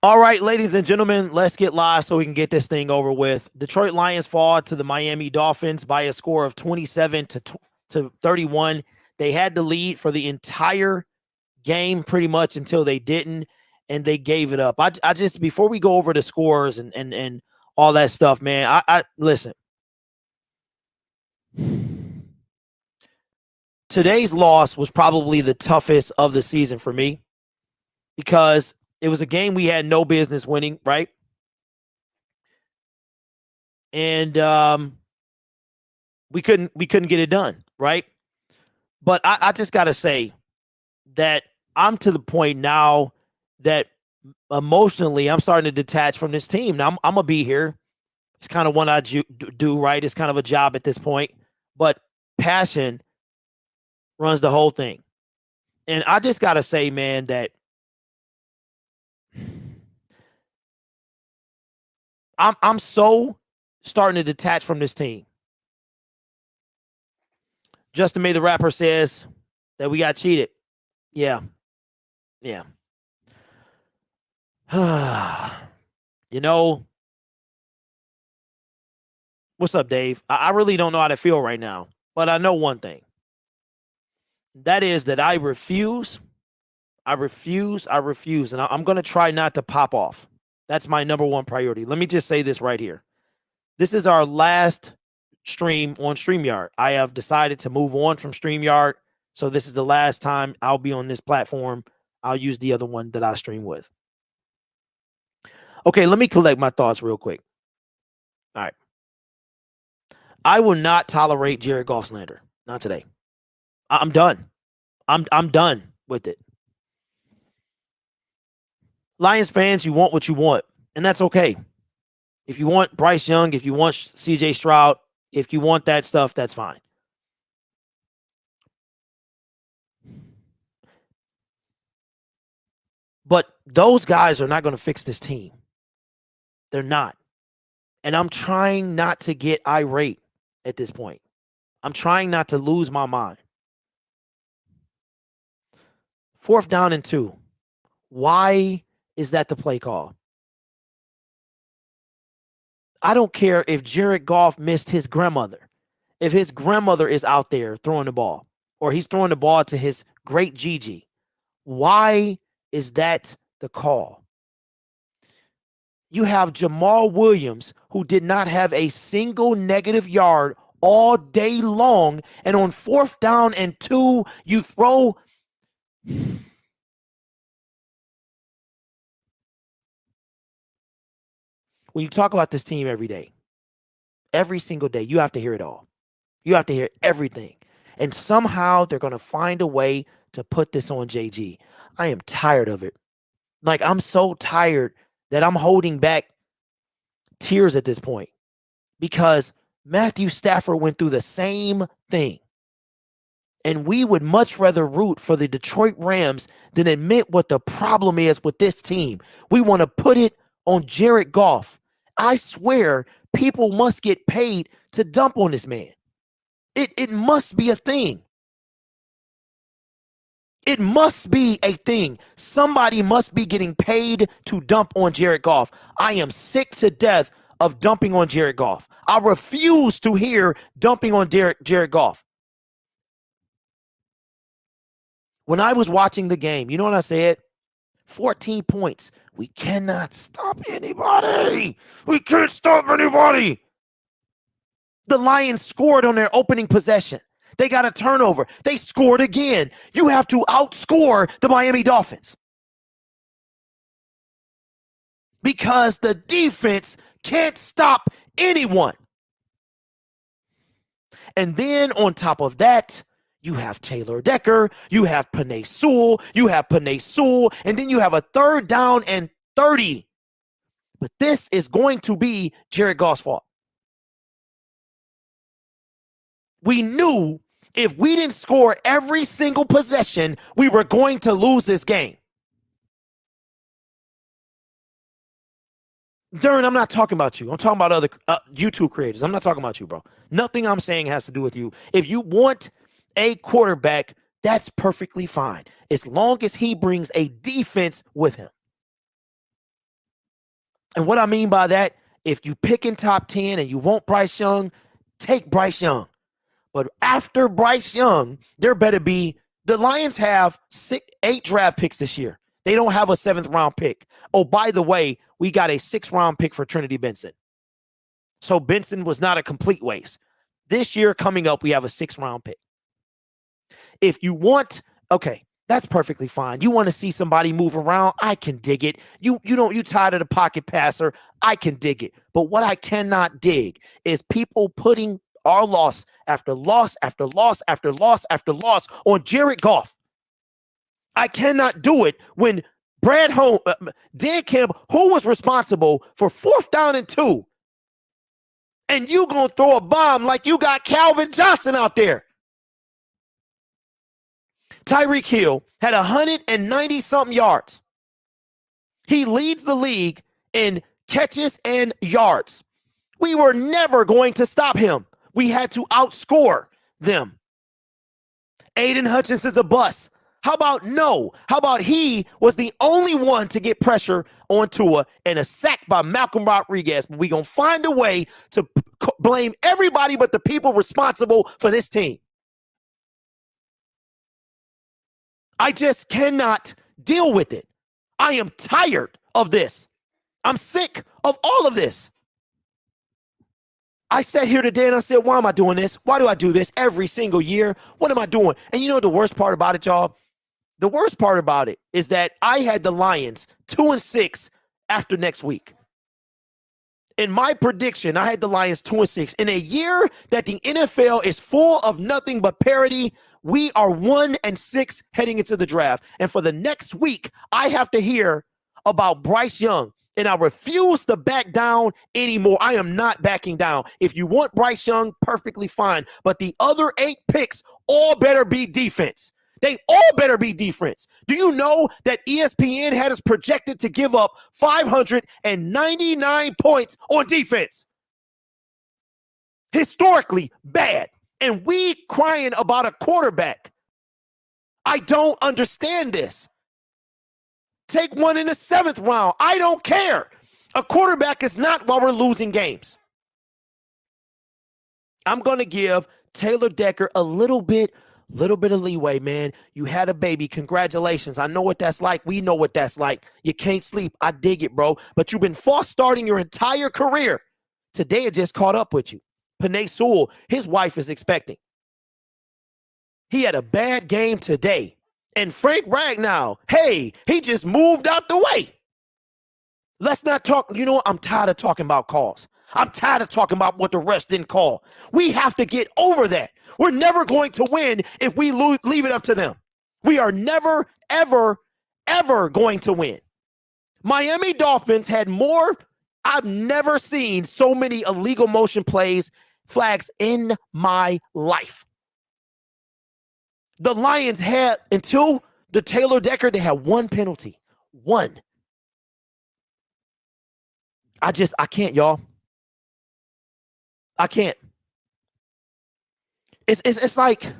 All right, ladies and gentlemen, let's get live so we can get this thing over with. Detroit Lions fall to the Miami Dolphins by a score of 27 to 31. They had the lead for the entire game pretty much until they didn't, and they gave it up. I just, before we go over the scores and all that stuff, man, I listen. Today's loss was probably the toughest of the season for me because it was a game we had no business winning, right? And we couldn't get it done, right? But I just gotta say that I'm to the point now that emotionally I'm starting to detach from this team. Now I'm gonna be here. It's kind of what I do, right? It's kind of a job at this point, but passion runs the whole thing. And I just gotta say, man, that I'm so starting to detach from this team. Justin May, the rapper, says that we got cheated. Yeah. Yeah. You know, what's up, Dave? I really don't know how to feel right now, but I know one thing. That is that I refuse, and I'm going to try not to pop off. That's my number one priority. Let me just say this right here. This is our last stream on StreamYard. I have decided to move on from StreamYard, so this is the last time I'll be on this platform. I'll use the other one that I stream with. Okay, let me collect my thoughts real quick. All right. I will not tolerate Jared Goff slander. Not today. I'm done. I'm done with it. Lions fans, you want what you want, and that's okay. If you want Bryce Young, if you want CJ Stroud, if you want that stuff, that's fine. But those guys are not going to fix this team. They're not. And I'm trying not to get irate at this point. I'm trying not to lose my mind. 4th down and 2. Why is that the play call? I don't care if Jared Goff missed his grandmother. If his grandmother is out there throwing the ball, or he's throwing the ball to his great Gigi, why is that the call? You have Jamal Williams, who did not have a single negative yard all day long, and on 4th down and 2, you throw. When you talk about this team every day, every single day, you have to hear it all. You have to hear everything. And somehow they're going to find a way to put this on JG. I am tired of it. Like, I'm so tired that I'm holding back tears at this point because Matthew Stafford went through the same thing. And we would much rather root for the Detroit Rams than admit what the problem is with this team. We want to put it on Jared Goff. I swear people must get paid to dump on this man. It must be a thing. It must be a thing. Somebody must be getting paid to dump on Jared Goff. I am sick to death of dumping on Jared Goff. I refuse to hear dumping on Jared Goff. When I was watching the game, you know what I said? 14 points. We cannot stop anybody. We can't stop anybody. The Lions scored on their opening possession. They got a turnover. They scored again. You have to outscore the Miami Dolphins because the defense can't stop anyone. And then on top of that, you have Taylor Decker, you have Penei Sewell, and then you have a 3rd down and 30. But this is going to be Jared Goff's fault. We knew if we didn't score every single possession, we were going to lose this game. Darren, I'm not talking about you. I'm talking about other YouTube creators. I'm not talking about you, bro. Nothing I'm saying has to do with you. If you want a quarterback That's perfectly fine as long as he brings a defense with him. And what I mean by that, if you pick in top 10 and you want Bryce Young, take Bryce Young. But after Bryce Young, there better be, the Lions have 8 draft picks this year. They don't have a 7th round pick. Oh, by the way, we got a 6th round pick for Trinity Benson. So Benson was not a complete waste. This year coming up, we have a 6th round pick. If you want, okay, that's perfectly fine. You want to see somebody move around, I can dig it. You tired of the pocket passer, I can dig it. But what I cannot dig is people putting our loss after loss after loss after loss after loss on Jared Goff. I cannot do it when Dan Campbell, who was responsible for 4th down and 2, and you gonna throw a bomb like you got Calvin Johnson out there. Tyreek Hill had 190-something yards. He leads the league in catches and yards. We were never going to stop him. We had to outscore them. Aiden Hutchinson's a bust. How about no? How about he was the only one to get pressure on Tua and a sack by Malcolm Rodriguez? But we're going to find a way to blame everybody but the people responsible for this team. I just cannot deal with it. I am tired of this. I'm sick of all of this. I sat here today and I said, why am I doing this? Why do I do this every single year? What am I doing? And you know the worst part about it, y'all? The worst part about it is that I had the Lions 2-6 after next week. In my prediction, I had the Lions 2-6. In a year that the NFL is full of nothing but parity, we are 1-6 heading into the draft. And for the next week, I have to hear about Bryce Young. And I refuse to back down anymore. I am not backing down. If you want Bryce Young, perfectly fine. But the other 8 picks all better be defense. They all better be defense. Do you know that ESPN had us projected to give up 599 points on defense? Historically bad. And we crying about a quarterback. I don't understand this. Take one in the 7th round. I don't care. A quarterback is not while we're losing games. I'm going to give Taylor Decker a little bit of leeway, man. You had a baby. Congratulations. I know what that's like. We know what that's like. You can't sleep. I dig it, bro. But you've been false starting your entire career. Today it just caught up with you. Panay Sewell, his wife is expecting. He had a bad game today. And Frank Ragnow, hey, he just moved out the way. Let's not talk. You know what? I'm tired of talking about calls. I'm tired of talking about what the refs didn't call. We have to get over that. We're never going to win if we leave it up to them. We are never, ever, ever going to win. Miami Dolphins had more. I've never seen so many illegal motion flags in my life. The Lions had, until the Taylor Decker, they had 1 penalty. 1. I can't, y'all. I can't. It's like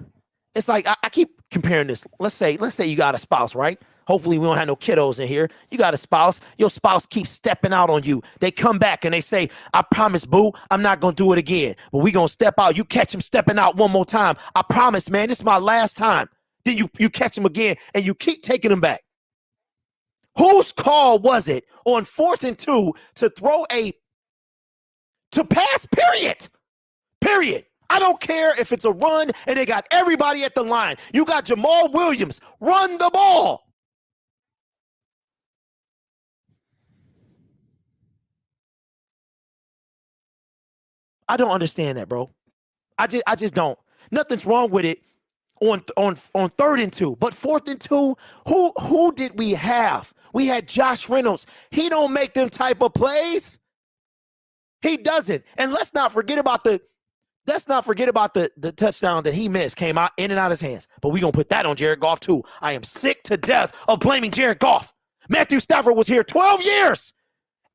I keep comparing this. Let's say you got a spouse, right? Hopefully we don't have no kiddos in here. You got a spouse. Your spouse keeps stepping out on you. They come back and they say, I promise, boo, I'm not going to do it again. But we going to step out. You catch him stepping out one more time. I promise, man, this is my last time. Then you catch him again and you keep taking him back. Whose call was it on 4th and 2 to throw to pass, period? Period. I don't care if it's a run and they got everybody at the line. You got Jamal Williams. Run the ball. I don't understand that, bro. I just don't. Nothing's wrong with it on 3rd and 2, but 4th and 2, who did we have? We had Josh Reynolds. He don't make them type of plays. He doesn't. And let's not forget about the touchdown that he missed, came out in and out of his hands. But we're going to put that on Jared Goff too. I am sick to death of blaming Jared Goff. Matthew Stafford was here 12 years.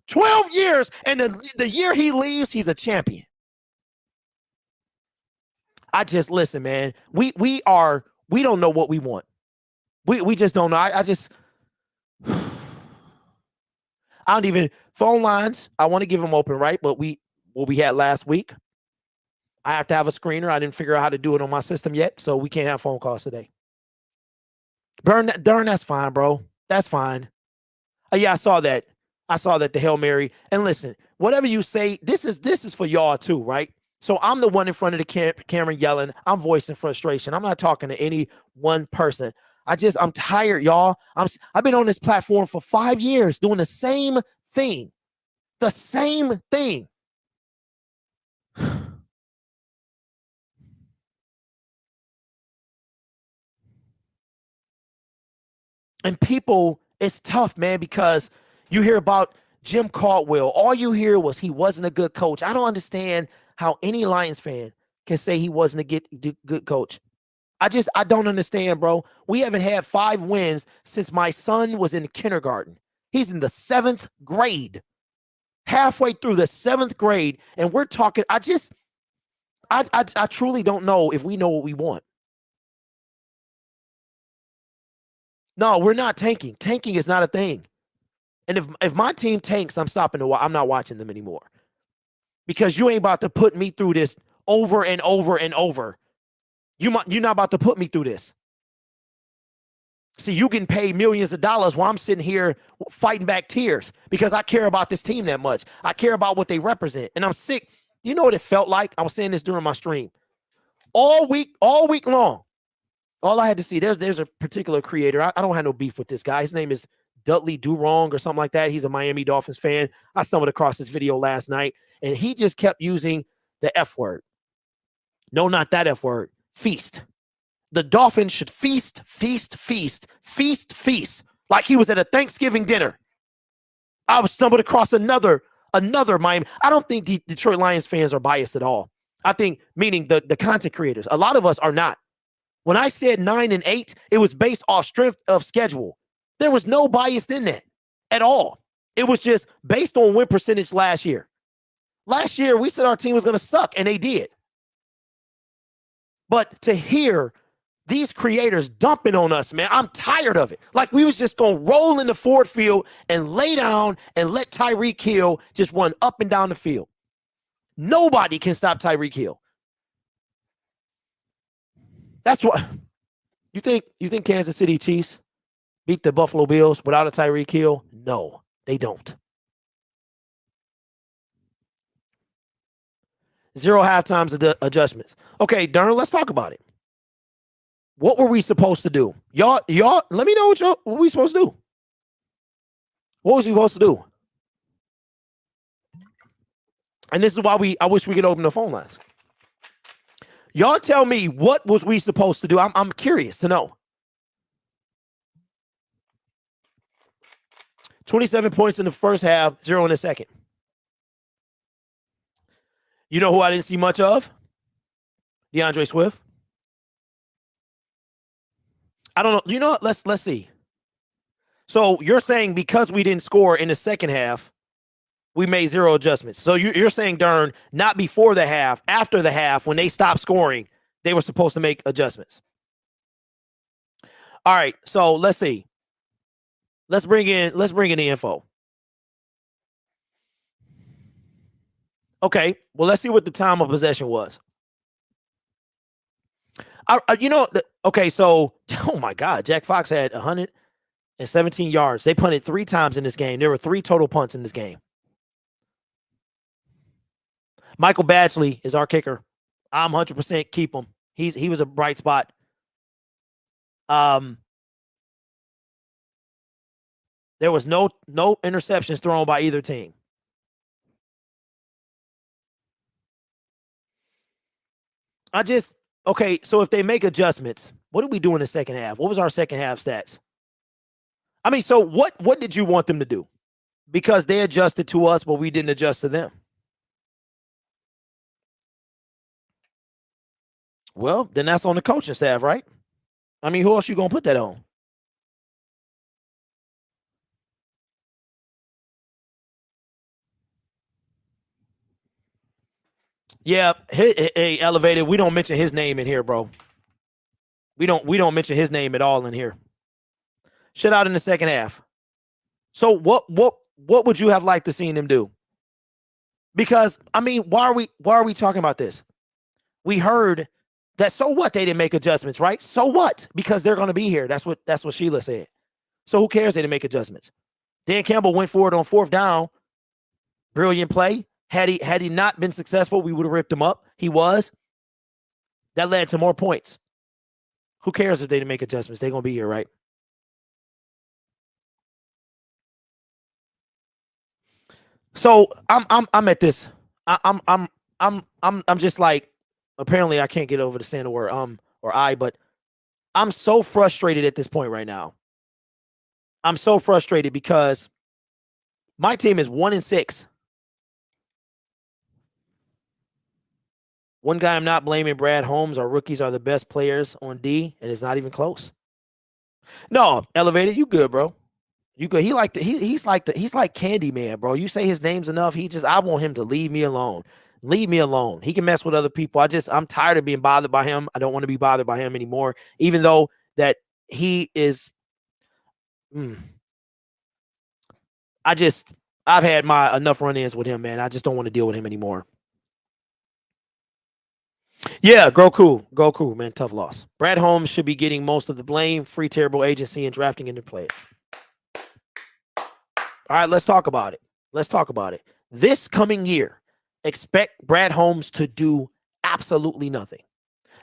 12 years, and the year he leaves, he's a champion. Listen, man. We are We don't know what we want. We just don't know. I don't even phone lines. I want to give them open, right? But what we had last week, I have to have a screener. I didn't figure out how to do it on my system yet, so we can't have phone calls today. Darn, that's fine, bro. That's fine. Yeah, I saw that. The Hail Mary. And listen, whatever you say, this is for y'all too, right? So I'm the one in front of the camera yelling. I'm voicing frustration. I'm not talking to any one person. I'm tired, y'all. I've been on this platform for 5 years doing the same thing. The same thing. And people, it's tough, man, because you hear about Jim Caldwell. All you hear was he wasn't a good coach. I don't understand how any Lions fan can say he wasn't a good coach. I don't understand, bro. We haven't had 5 wins since my son was in kindergarten. He's in the 7th grade, halfway through the 7th grade, and we're talking. I truly don't know if we know what we want. No, we're not tanking. Tanking is not a thing. And if my team tanks, I'm not watching them anymore. Because you ain't about to put me through this over and over and over. You're not about to put me through this. See, you can pay millions of dollars while I'm sitting here fighting back tears because I care about this team that much. I care about what they represent. And I'm sick. You know what it felt like? I was saying this during my stream. All week long. All I had to see, there's a particular creator. I don't have no beef with this guy. His name is Dudley Durong or something like that. He's a Miami Dolphins fan. I stumbled across this video last night, and he just kept using the F word. No, not that F word. Feast. The Dolphins should feast, like he was at a Thanksgiving dinner. I stumbled across another Miami. I don't think the Detroit Lions fans are biased at all. I think, meaning the content creators. A lot of us are not. When I said 9 and 8, it was based off strength of schedule. There was no bias in that at all. It was just based on win percentage last year. Last year, we said our team was going to suck, and they did. But to hear these creators dumping on us, man, I'm tired of it. Like we was just going to roll in the Ford field and lay down and let Tyreek Hill just run up and down the field. Nobody can stop Tyreek Hill. That's what you think Kansas City Chiefs beat the Buffalo Bills without a Tyreek Hill? No, they don't. 0 halftimes adjustments. Okay, Darren, let's talk about it. What were we supposed to do? Y'all, let me know what we supposed to do. What was we supposed to do? And this is why I wish we could open the phone lines. Y'all tell me, what was we supposed to do? I'm curious to know. 27 points in the first half, 0 in the second. You know who I didn't see much of? DeAndre Swift. I don't know. You know what? Let's see. So you're saying because we didn't score in the second half, we made 0 adjustments. So you're saying, Dern, not before the half, after the half, when they stopped scoring, they were supposed to make adjustments. All right, so let's see. Let's bring in the info. Okay, well, let's see what the time of possession was. Okay, so, oh my God, Jack Fox had 117 yards. They punted 3 times in this game. There were 3 total punts in this game. Michael Badgley is our kicker. I'm 100% keep him. He was a bright spot. There was no interceptions thrown by either team. Okay, so if they make adjustments, what did we do in the second half? What was our second half stats? I mean, so what did you want them to do? Because they adjusted to us, but we didn't adjust to them. Well, then that's on the coaching staff, right? I mean, who else you going to put that on? Yeah, hey, Elevated, we don't mention his name in here, bro. We don't mention his name at all in here. Shutout in the second half. So what would you have liked to see him do? Because I mean, why are we talking about this? We heard that so what they didn't make adjustments, right? So what? Because they're going to be here. That's what Sheila said. So who cares they didn't make adjustments? Dan Campbell went for it on fourth down. Brilliant play. Had he not been successful, we would have ripped him up. He was. That led to more points. Who cares if they didn't make adjustments? They're going to be here, right? So I'm at this. I'm just like, apparently I can't get over the saying the word but I'm so frustrated at this point right now. I'm so frustrated because my team is 1-6. One guy I'm not blaming, Brad Holmes. Our rookies are the best players on D, and it's not even close. No, Elevated, you good, bro. You good. He's like Candyman, bro. You say his name's enough. I want him to leave me alone. Leave me alone. He can mess with other people. I'm tired of being bothered by him. I don't want to be bothered by him anymore, even though that he is. I've had my enough run-ins with him, man. I just don't want to deal with him anymore. Yeah, Goku, man. Tough loss. Brad Holmes should be getting most of the blame. Free terrible agency and drafting into players. All right, let's talk about it. This coming year, expect Brad Holmes to do absolutely nothing.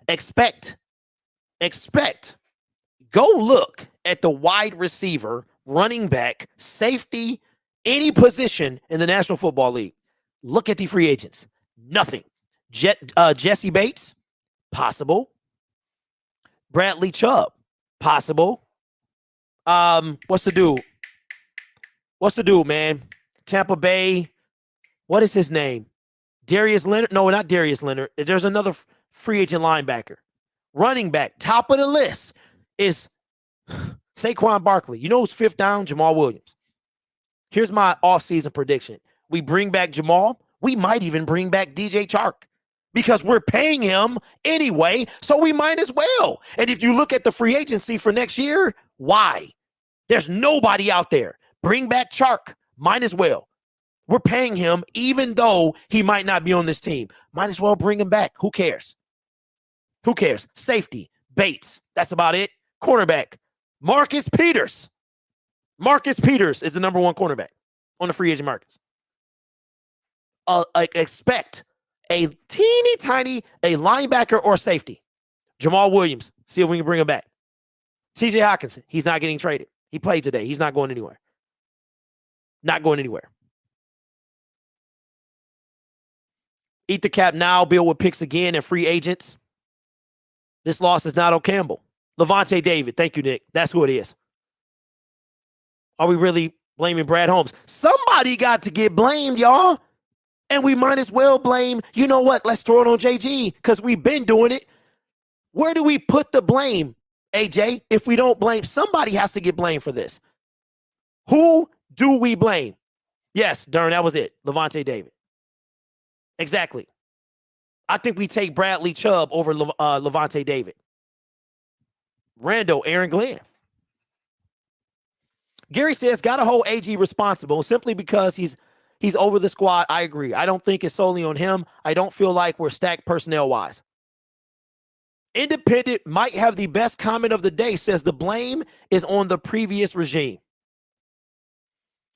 Expect. Go look at the wide receiver, running back, safety, any position in the National Football League. Look at the free agents. Nothing. Jesse Bates, possible. Bradley Chubb, possible. What's the dude, man? Tampa Bay. What is his name? Darius Leonard? No, not Darius Leonard. There's another free agent linebacker. Running back, top of the list is Saquon Barkley. You know who's fifth down? Jamal Williams. Here's my offseason prediction. We bring back Jamal. We might even bring back DJ Chark because we're paying him anyway, so we might as well. And if you look at the free agency for next year, why? There's nobody out there. Bring back Chark. Might as well. We're paying him even though he might not be on this team. Might as well bring him back. Who cares? Safety, Bates. That's about it. Cornerback, Marcus Peters. Marcus Peters is the number one cornerback on the free agent markets. Expect a teeny tiny linebacker or safety. Jamal Williams. See if we can bring him back. TJ Hawkinson. He's not getting traded. He played today. He's not going anywhere. Eat the cap now. Build with picks again and free agents. This loss is not on Campbell. Levante David. Thank you, Nick. That's who it is. Are we really blaming Brad Holmes? Somebody got to get blamed, y'all. And we might as well blame, you know what? Let's throw it on JG because we've been doing it. Where do we put the blame, AJ? If we don't blame, somebody has to get blamed for this. Who do we blame? Yes, Dern, that was it. Levante David. Exactly. I think we take Bradley Chubb over Levante David. Rando, Aaron Glenn. Gary says, got to hold AG responsible simply because he's over the squad. I agree. I don't think it's solely on him. I don't feel like we're stacked personnel-wise. Independent might have the best comment of the day, says the blame is on the previous regime.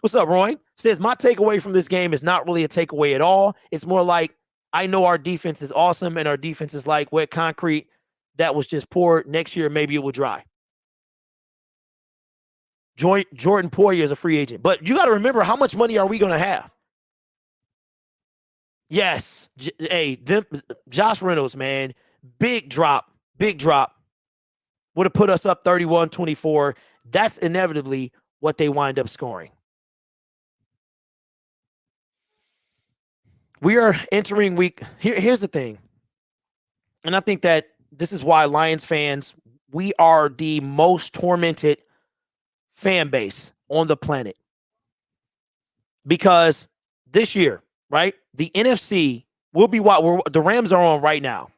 What's up, Roy? Says, my takeaway from this game is not really a takeaway at all. It's more like, I know our defense is awesome and our defense is like wet concrete that was just poured. Next year, maybe it will dry. Jordan Poyer is a free agent. But you got to remember, how much money are we going to have? Yes. Josh Reynolds, man. Big drop. Would have put us up 31-24. That's inevitably what they wind up scoring. We are entering week. Here's the thing. And I think that this is why Lions fans, we are the most tormented fan base on the planet. Because this year, right, the NFC will be what the Rams are on right now.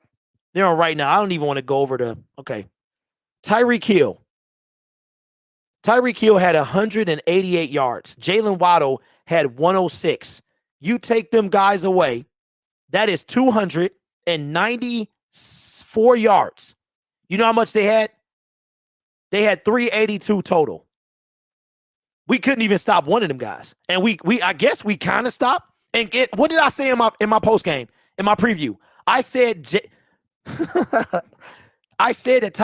They're on right now. I don't even want to go over okay. Tyreek Hill. Tyreek Hill had 188 yards. Jalen Waddle had 106. You take them guys away, that is 294 yards. You know how much they had? They had 382 total. We couldn't even stop one of them guys. And we I guess we kind of stopped. And what did I say in my post game, in my preview? I said I said that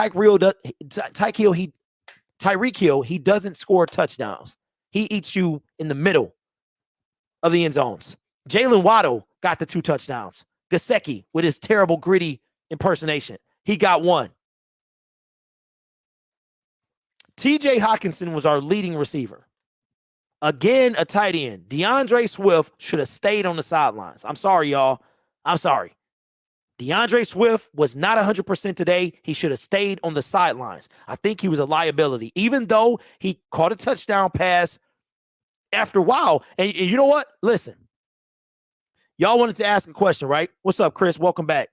Tyreek Hill, he doesn't score touchdowns. He eats you in the middle of the end zones. Jalen Waddle got the 2 touchdowns. Gesicki, with his terrible, gritty impersonation, he got 1. TJ Hawkinson was our leading receiver. Again, a tight end. DeAndre Swift should have stayed on the sidelines. I'm sorry, y'all. I'm sorry. DeAndre Swift was not 100% today. He should have stayed on the sidelines. I think he was a liability, even though he caught a touchdown pass after a while. And you know what? Listen, y'all wanted to ask a question, right? What's up, Chris? Welcome back.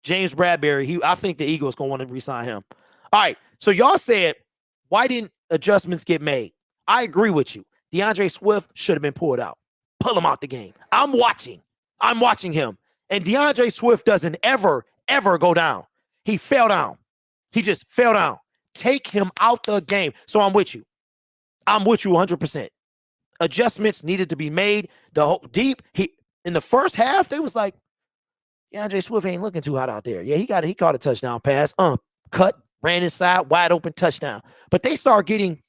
James Bradbury. I think the Eagles going to want to re-sign him. All right. So y'all said, why didn't adjustments get made? I agree with you. DeAndre Swift should have been pulled out. Pull him out the game. I'm watching him. And DeAndre Swift doesn't ever go down. He fell down. He just fell down. Take him out the game. So I'm with you. I'm with you 100%. Adjustments needed to be made. In the first half, they was like, DeAndre Swift ain't looking too hot out there. Yeah, he caught a touchdown pass. Cut, ran inside, wide open touchdown. But they start getting,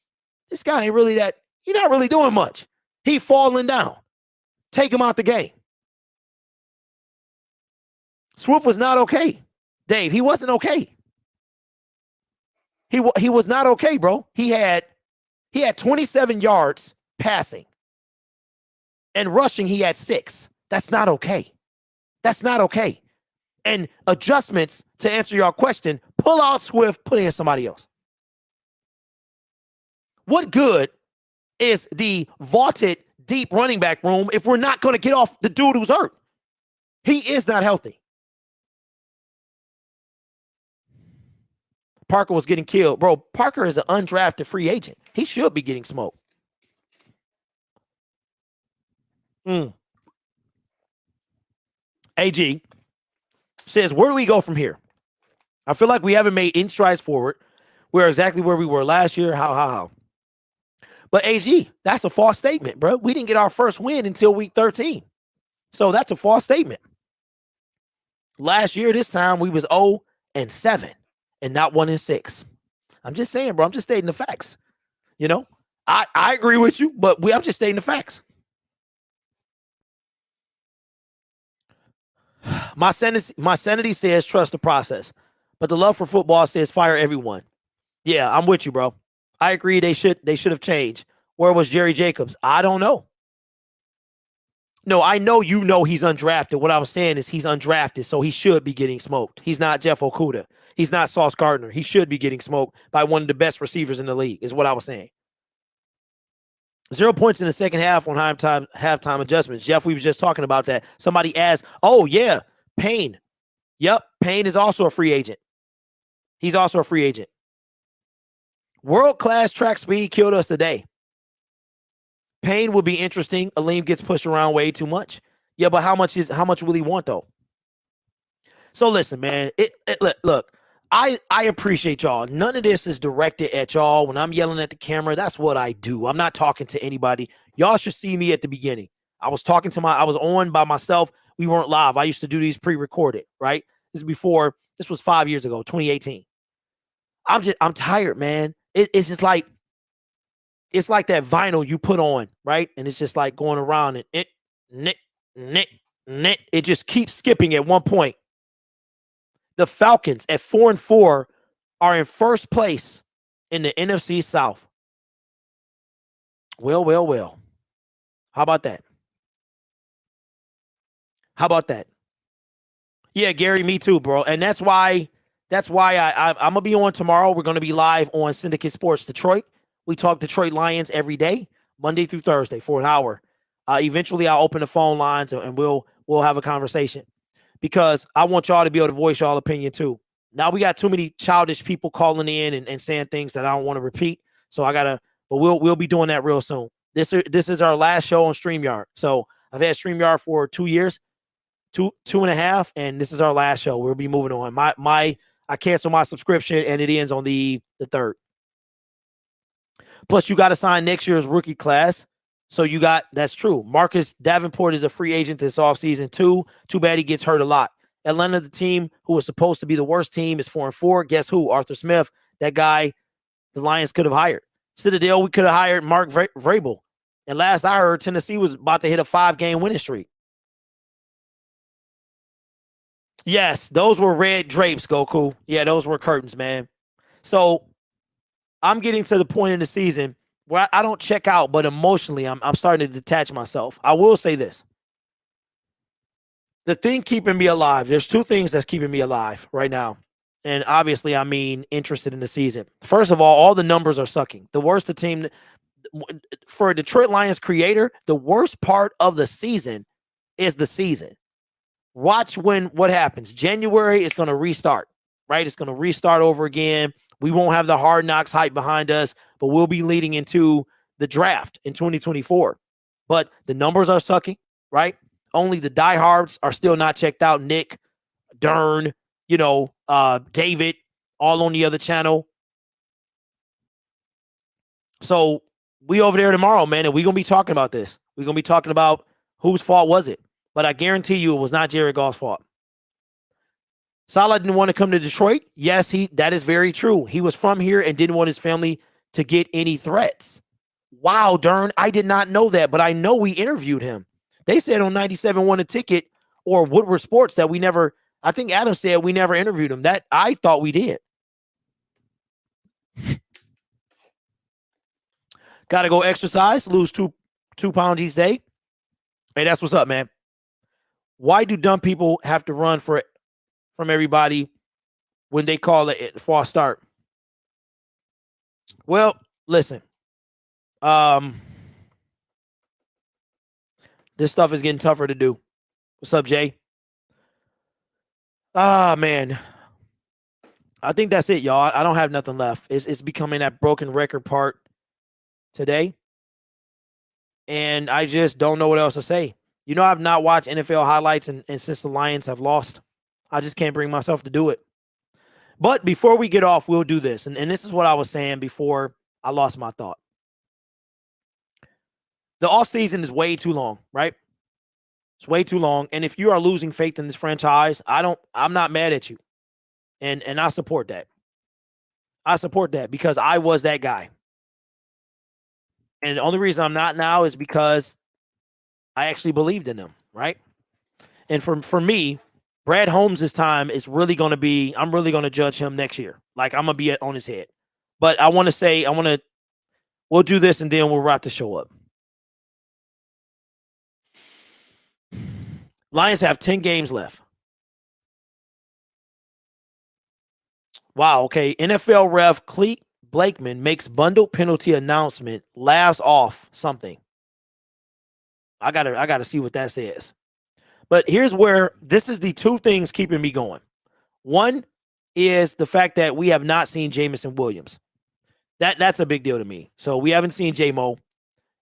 this guy ain't really that, he's not really doing much. He falling down. Take him out the game. Swift was not okay. Dave, he wasn't okay. He was not okay, bro. He had 27 yards passing. And rushing, he had 6. That's not okay. That's not okay. And adjustments, to answer your question, pull out Swift, put in somebody else. What good is the vaulted deep running back room if we're not going to get off the dude who's hurt? He is not healthy. Parker was getting killed. Bro, Parker is an undrafted free agent. He should be getting smoked. AG says, where do we go from here? I feel like we haven't made any strides forward. We're exactly where we were last year. How? But AG, that's a false statement, bro. We didn't get our first win until week 13. So that's a false statement. Last year, this time, we was 0-7 and not 1-6. I'm just saying, bro. I'm just stating the facts. You know, I agree with you, but I'm just stating the facts. My sanity says trust the process, but the love for football says fire everyone. Yeah, I'm with you, bro. I agree. They should have changed. Where was Jerry Jacobs? I don't know. No, I know you know he's undrafted. What I was saying is he's undrafted, so he should be getting smoked. He's not Jeff Okudah. He's not Sauce Gardner. He should be getting smoked by one of the best receivers in the league, is what I was saying. 0 points in the second half on halftime adjustments. Jeff, we were just talking about that. Somebody asked, oh, yeah, Payne. Yep, Payne is also a free agent. He's also a free agent. World-class track speed killed us today. Payne would be interesting. Aleem gets pushed around way too much. Yeah, but how much will he want, though? So listen, man. Look, I appreciate y'all. None of this is directed at y'all. When I'm yelling at the camera, that's what I do. I'm not talking to anybody. Y'all should see me at the beginning. I was on by myself. We weren't live. I used to do these pre-recorded, right? This was 5 years ago, 2018. I'm tired, man. It's just like, it's like that vinyl you put on, right? And it's just like going around and it just keeps skipping at one point. The Falcons at 4-4 are in first place in the NFC South. Well. How about that? Yeah, Gary, me too, bro. And that's why I'm going to be on tomorrow. We're going to be live on Syndicate Sports Detroit. We talk Detroit Lions every day, Monday through Thursday for an hour. Eventually, I'll open the phone lines and we'll have a conversation because I want y'all to be able to voice y'all opinion too. Now we got too many childish people calling in and saying things that I don't want to repeat. So I gotta, but we'll be doing that real soon. This is our last show on StreamYard. So I've had StreamYard for 2 years, two and a half, and this is our last show. We'll be moving on. I canceled my subscription and it ends on the 3rd. Plus, you got to sign next year's rookie class. So that's true. Marcus Davenport is a free agent this offseason too. Too bad he gets hurt a lot. Atlanta, the team who was supposed to be the worst team, is 4-4. Guess who? Arthur Smith, that guy the Lions could have hired. Citadel, we could have hired Mark Vrabel. And last I heard, Tennessee was about to hit a 5-game winning streak. Yes, those were red drapes, Goku. Yeah, those were curtains, man. So I'm getting to the point in the season where I don't check out, but emotionally, I'm starting to detach myself. I will say this. The thing keeping me alive, there's 2 things that's keeping me alive right now. And obviously, I mean, interested in the season. First of all the numbers are sucking. The worst the team, for a Detroit Lions creator, the worst part of the season is the season. Watch what happens. January is going to restart, right? It's going to restart over again. We won't have the Hard Knocks hype behind us, but we'll be leading into the draft in 2024. But the numbers are sucking, right? Only the diehards are still not checked out. Nick, Dern, David, all on the other channel. So we over there tomorrow, man, and we're going to be talking about this. We're going to be talking about whose fault was it. But I guarantee you it was not Jared Goff's fault. Saleh didn't want to come to Detroit. Yes, that is very true. He was from here and didn't want his family to get any threats. Wow, Dern, I did not know that, but I know we interviewed him. They said on 97 won a ticket or Woodward Sports that we never, I think Adam said we never interviewed him. That I thought we did. Got to go exercise, lose two pounds each day. Hey, that's what's up, man. Why do dumb people have to run from everybody when they call it a false start? Well, listen. This stuff is getting tougher to do. What's up, Jay? Man. I think that's it, y'all. I don't have nothing left. It's becoming that broken record part today. And I just don't know what else to say. I've not watched NFL highlights and since the Lions have lost. I just can't bring myself to do it. But before we get off, we'll do this. And this is what I was saying before I lost my thought. The offseason is way too long, right? It's way too long. And if you are losing faith in this franchise, I'm not mad at you. And I support that. I support that because I was that guy. And the only reason I'm not now is because I actually believed in them, right? And for me, Brad Holmes' time is really going to be, I'm really going to judge him next year. Like, I'm going to be on his head. But we'll do this and then we'll wrap the show up. Lions have 10 games left. Wow, okay. NFL ref Cleet Blakeman makes bundle penalty announcement, laughs off something. I gotta see what that says. But here's where this is the 2 things keeping me going. One is the fact that we have not seen Jamison Williams. That's a big deal to me. So we haven't seen J-Mo,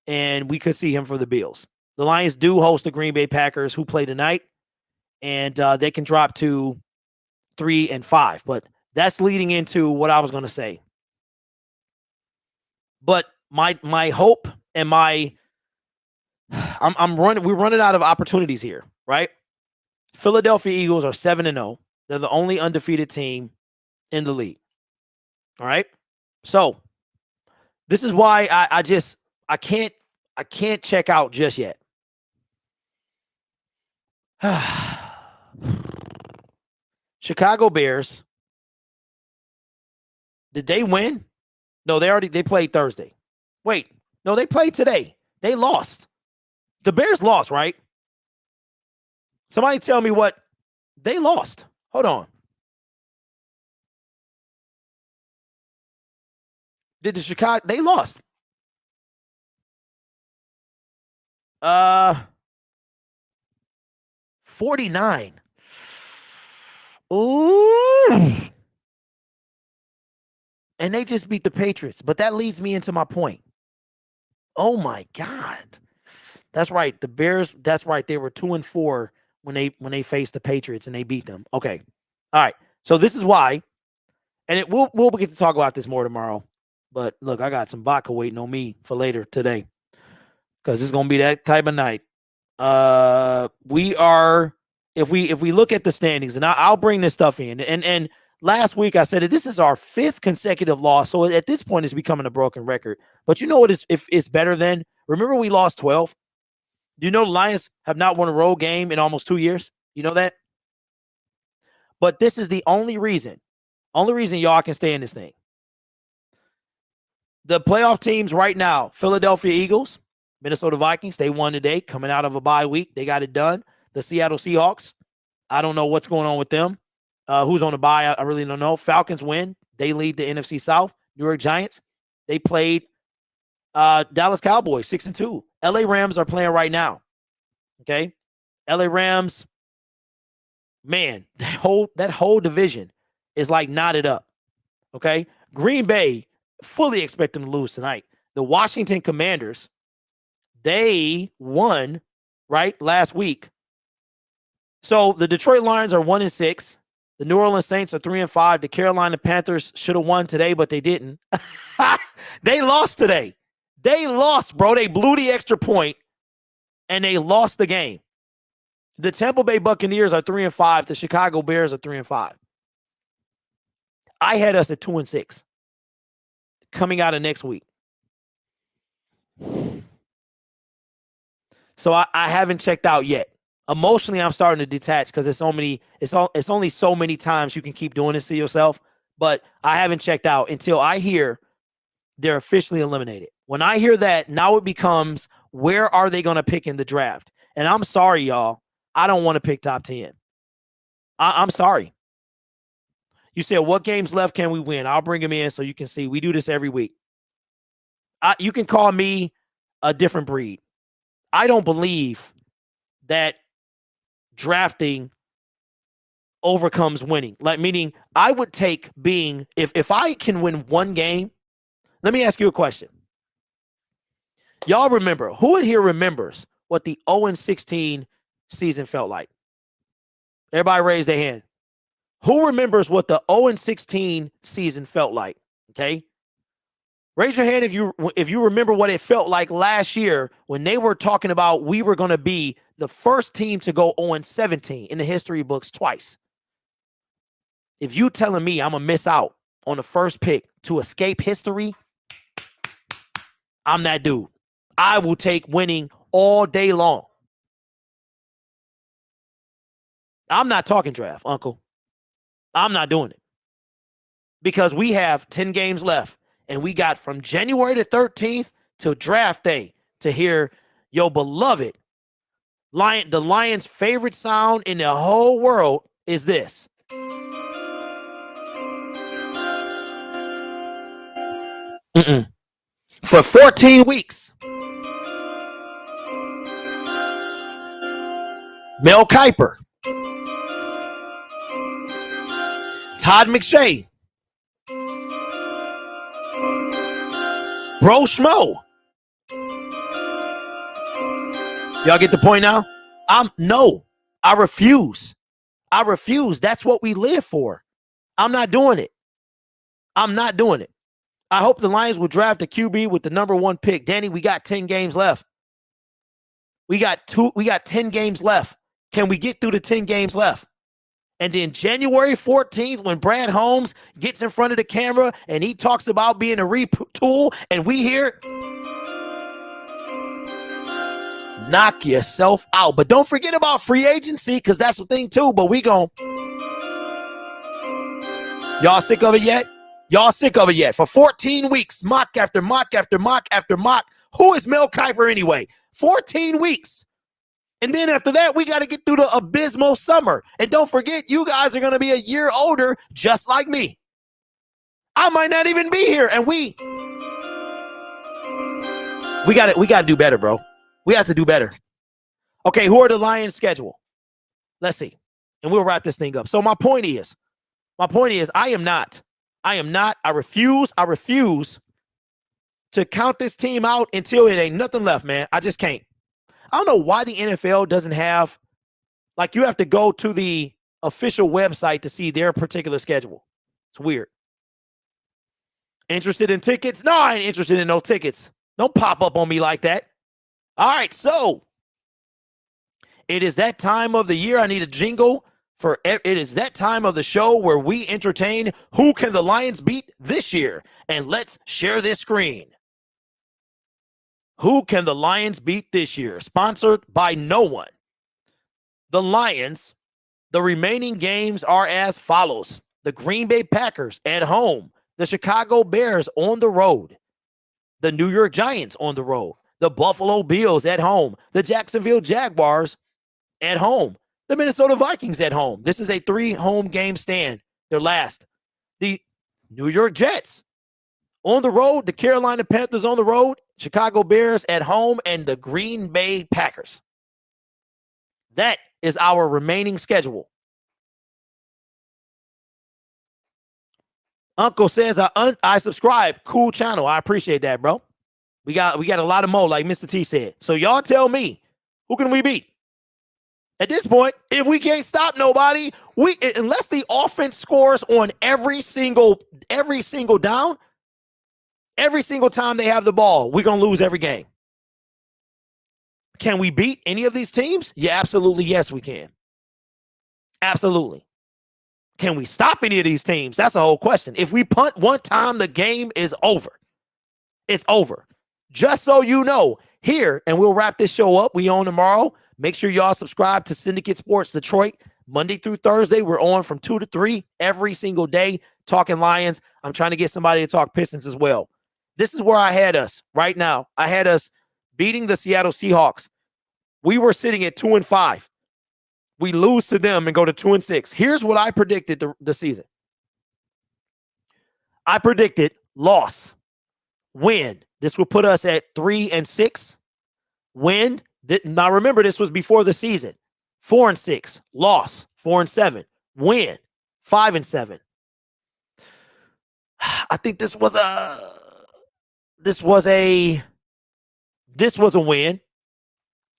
and we could see him for the Bills. The Lions do host the Green Bay Packers, who play tonight, and they can drop to 3-5. But that's leading into what I was going to say. But my hope and we're running out of opportunities here, right? Philadelphia Eagles are 7-0. They're the only undefeated team in the league. All right. So this is why I can't check out just yet. Chicago Bears. Did they win? No, they played Thursday. Wait, no, they played today. They lost. The Bears lost, right? Somebody tell me what they lost. Hold on. Did the Chicago they lost? 49. Ooh. And they just beat the Patriots. But that leads me into my point. Oh my God. That's right. The Bears, that's right. They were 2-4 when they faced the Patriots and they beat them. Okay. All right. So this is why. And we'll get to talk about this more tomorrow. But look, I got some vodka waiting on me for later today. Because it's gonna be that type of night. We are, if we look at the standings, and I'll bring this stuff in. And last week I said that this is our 5th consecutive loss. So at this point, it's becoming a broken record. But you know what is, if it's better than? Remember we lost 12? Do you know the Lions have not won a road game in almost 2 years? You know that? But this is the only reason y'all can stay in this thing. The playoff teams right now, Philadelphia Eagles, Minnesota Vikings, they won today, coming out of a bye week. They got it done. The Seattle Seahawks, I don't know what's going on with them. Who's on the bye, I really don't know. Falcons win. They lead the NFC South. New York Giants, they played Dallas Cowboys, 6-2. LA Rams are playing right now. Okay? LA Rams, man, that whole division is like knotted up. Okay? Green Bay, fully expect them to lose tonight. The Washington Commanders, they won, right, last week. So the Detroit Lions are 1-6. The New Orleans Saints are 3-5. The Carolina Panthers should have won today, but they didn't. They lost today. They lost, bro. They blew the extra point, and they lost the game. The Tampa Bay Buccaneers are 3-5. The Chicago Bears are 3-5. I had us at 2-6 coming out of next week. So I haven't checked out yet. Emotionally, I'm starting to detach because it's only so many times you can keep doing this to yourself. But I haven't checked out until I hear they're officially eliminated. When I hear that, now it becomes, where are they going to pick in the draft? And I'm sorry, y'all. I don't want to pick top 10. I'm sorry. You said, what games left can we win? I'll bring them in so you can see. We do this every week. You can call me a different breed. I don't believe that drafting overcomes winning. Like, meaning I would take being, if I can win one game, let me ask you a question. Y'all remember, who in here remembers what the 0-16 season felt like? Everybody raise their hand. Who remembers what the 0-16 season felt like? Okay. Raise your hand if you remember what it felt like last year when they were talking about we were going to be the first team to go 0-17 in the history books twice. If you telling me I'm going to miss out on the first pick to escape history, I'm that dude. I will take winning all day long. I'm not talking draft, Uncle. I'm not doing it. Because we have 10 games left. And we got from January the 13th to draft day to hear your beloved the Lions' favorite sound in the whole world is this. For 14 weeks, Mel Kiper, Todd McShay, Bro Schmo. Y'all get the point now? I refuse. That's what we live for. I'm not doing it. I hope the Lions will draft a QB with the number 1 pick. Danny, we got 10 games left. We got 10 games left. Can we get through the 10 games left? And then January 14th, when Brad Holmes gets in front of the camera and he talks about being a retool, and we hear, knock yourself out. But don't forget about free agency, because that's the thing too. But we gon'. Y'all sick of it yet? For 14 weeks, mock after mock after mock after mock. Who is Mel Kiper anyway? 14 weeks. And then after that, we got to get through the abysmal summer. And don't forget, you guys are going to be a year older, just like me. I might not even be here. And we got to do better, bro. We have to do better. Okay, who are the Lions' schedule? Let's see. And we'll wrap this thing up. So my point is, I am not I am not. I refuse to count this team out until it ain't nothing left, man. I just can't. I don't know why the NFL doesn't have, like, you have to go to the official website to see their particular schedule. It's weird. Interested in tickets? No, I ain't interested in no tickets. Don't pop up on me like that. All right, so it is that time of the year. I need a jingle for it. Is that time of the show where we entertain who can the Lions beat this year. And let's share this screen. Who can the Lions beat this year? Sponsored by no one. The Lions, the remaining games are as follows. The Green Bay Packers at home. The Chicago Bears on the road. The New York Giants on the road. The Buffalo Bills at home. The Jacksonville Jaguars at home. The Minnesota Vikings at home. This is a 3-home game stand. Their last. The New York Jets on the road. The Carolina Panthers on the road. Chicago Bears at home. And the Green Bay Packers. That is our remaining schedule. Uncle says I subscribe. Cool channel. I appreciate that, bro. We got a lot of mo, like Mr. T said. So y'all tell me, who can we beat? At this point, if we can't stop nobody, unless the offense scores on every single down, every single time they have the ball, we're gonna lose every game. Can we beat any of these teams? Yeah, absolutely. Yes, we can. Absolutely. Can we stop any of these teams? That's a whole question. If we punt one time, the game is over. It's over. Just so you know, here, and we'll wrap this show up. We on tomorrow. Make sure y'all subscribe to Syndicate Sports Detroit. Monday through Thursday, we're on from 2 to 3 every single day, talking Lions. I'm trying to get somebody to talk Pistons as well. This is where I had us right now. I had us beating the Seattle Seahawks. We were sitting at 2-5. We lose to them and go to 2-6. Here's what I predicted the season. I predicted loss, win. This will put us at 3-6. Win. Now remember, this was before the season. 4-6. Loss. 4-7. Win. 5-7. I think this was a win. This was a win.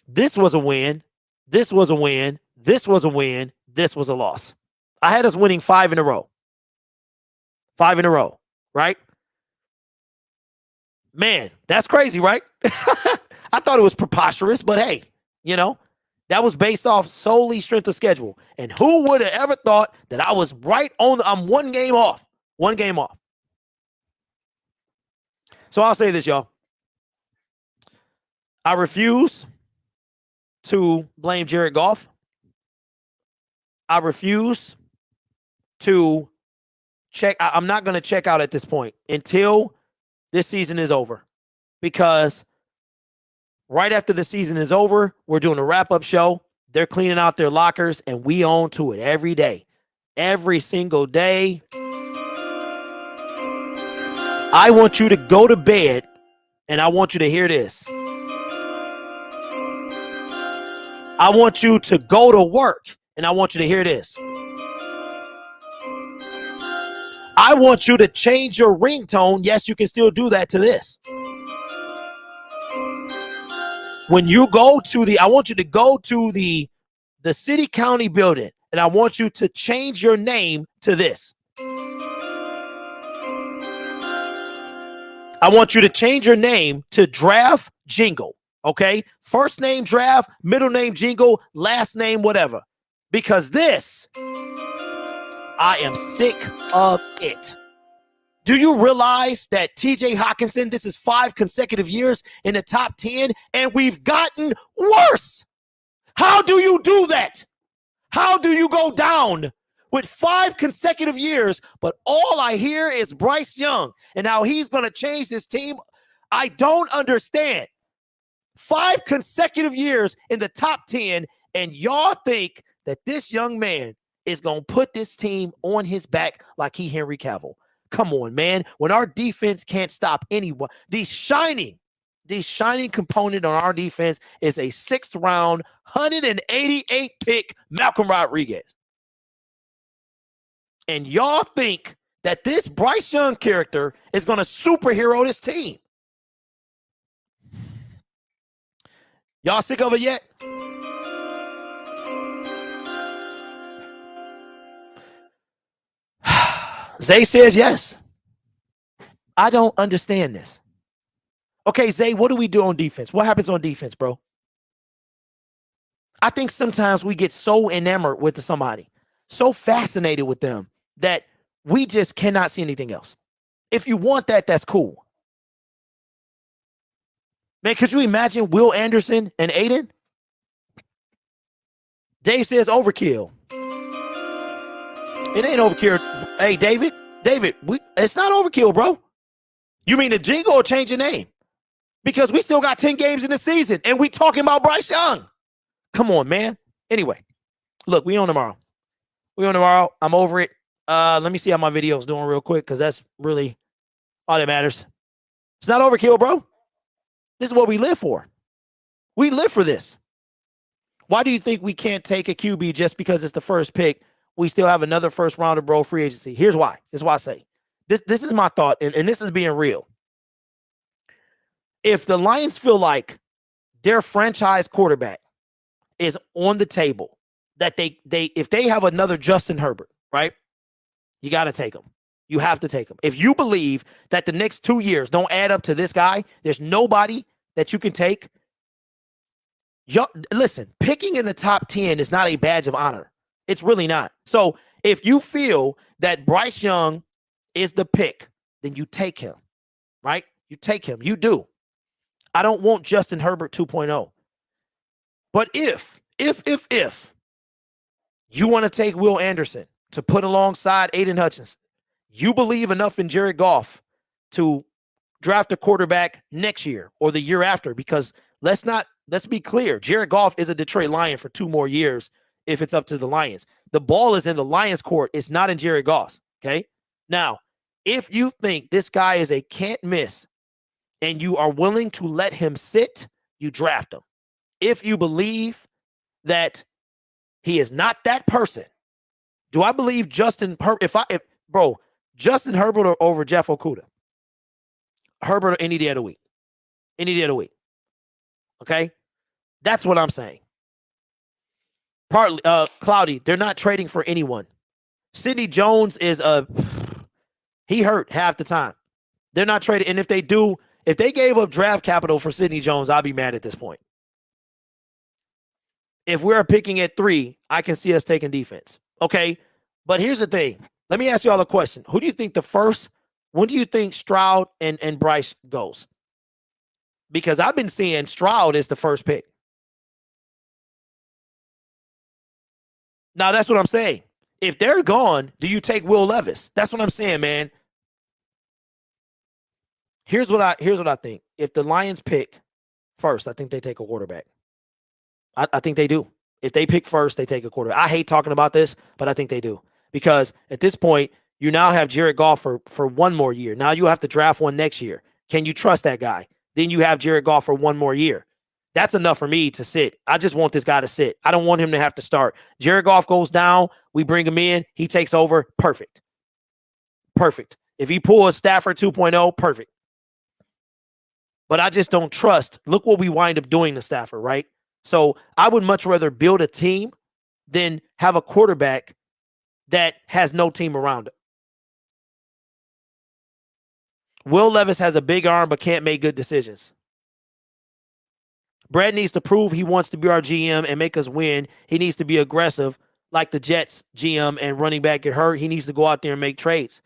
This was a win. This was a win. This was a loss. I had us winning 5 in a row. 5 in a row, right? Man, that's crazy, right? I thought it was preposterous, but hey, that was based off solely strength of schedule. And who would have ever thought that I was right on? I'm 1 game off. 1 game off. So I'll say this, y'all. I refuse to blame Jared Goff. I refuse to check. I'm not going to check out at this point until this season is over, because right after the season is over, we're doing a wrap-up show. They're cleaning out their lockers, and we on to it every day. Every single day. I want you to go to bed, and I want you to hear this. I want you to go to work, and I want you to hear this. I want you to change your ringtone. Yes, you can still do that to this. When you go to I want you to go to the city county building, and I want you to change your name to this. I want you to change your name to Draft Jingle. Okay? First name Draft, middle name Jingle, last name whatever. Because this, I am sick of it. Do you realize that TJ Hawkinson, this is 5 consecutive years in the top 10, and we've gotten worse? How do you do that? How do you go down with 5 consecutive years, but all I hear is Bryce Young and how he's going to change this team? I don't understand. 5 consecutive years in the top 10, and y'all think that this young man is going to put this team on his back like he Henry Cavill. Come on, man. When our defense can't stop anyone, the shining component on our defense is a 6th round, 188 pick Malcolm Rodriguez. And y'all think that this Bryce Young character is going to superhero this team. Y'all sick of it yet? Zay says yes. I don't understand this. Okay, Zay, what do we do on defense? What happens on defense, bro? I think sometimes we get so enamored with somebody, so fascinated with them that we just cannot see anything else. If you want that, that's cool. Man, could you imagine Will Anderson and Aiden? Dave says overkill. It ain't overkill. Hey, David, it's not overkill, bro. You mean the jingle or change your name? Because we still got 10 games in the season, and we talking about Bryce Young. Come on, man. Anyway, look, we on tomorrow. I'm over it. Let me see how my video's doing real quick, because that's really all that matters. It's not overkill, bro. This is what we live for. We live for this. Why do you think we can't take a QB just because it's the first pick? We still have another first rounder, bro, free agency. Here's why. This is why I say. This is my thought, and this is being real. If the Lions feel like their franchise quarterback is on the table, that if they have another Justin Herbert, right? You got to take him. You have to take him. If you believe that the next 2 years don't add up to this guy, there's nobody that you can take. Listen, picking in the top 10 is not a badge of honor. It's really not. So if you feel that Bryce Young is the pick, then you take him, right? You take him. You do. I don't want Justin Herbert 2.0. But if you want to take Will Anderson to put alongside Aiden Hutchinson, you believe enough in Jared Goff to draft a quarterback next year or the year after, because let's be clear. Jared Goff is a Detroit Lion for 2 more years if it's up to the Lions. The ball is in the Lions' court. It's not in Jared Goff's, okay? Now, if you think this guy is a can't miss and you are willing to let him sit, you draft him. If you believe that he is not that person, do I believe Justin Herbert? Justin Herbert or over Jeff Okudah? Herbert any day of the week. Any day of the week. Okay? That's what I'm saying. Partly, Cloudy, they're not trading for anyone. Sidney Jones is he hurt half the time. They're not trading. And if they do, if they gave up draft capital for Sidney Jones, I'll be mad at this point. If we're picking at 3, I can see us taking defense. Okay? But here's the thing. Let me ask you all a question. Who do you think when do you think Stroud and Bryce goes? Because I've been seeing Stroud is the first pick. Now, that's what I'm saying. If they're gone, do you take Will Levis? That's what I'm saying, man. Here's what I think. If the Lions pick first, I think they take a quarterback. I think they do. If they pick first, they take a quarterback. I hate talking about this, but I think they do. Because at this point, you now have Jared Goff for 1 more year. Now you have to draft one next year. Can you trust that guy? Then you have Jared Goff for 1 more year. That's enough for me to sit. I just want this guy to sit. I don't want him to have to start. Jared Goff goes down. We bring him in. He takes over. Perfect. Perfect. If he pulls Stafford 2.0, perfect. But I just don't trust. Look what we wind up doing to Stafford, right? So I would much rather build a team than have a quarterback that has no team around him. Will Levis has a big arm but can't make good decisions. Brad needs to prove he wants to be our GM and make us win. He needs to be aggressive like the Jets GM and running back get hurt. He needs to go out there and make trades.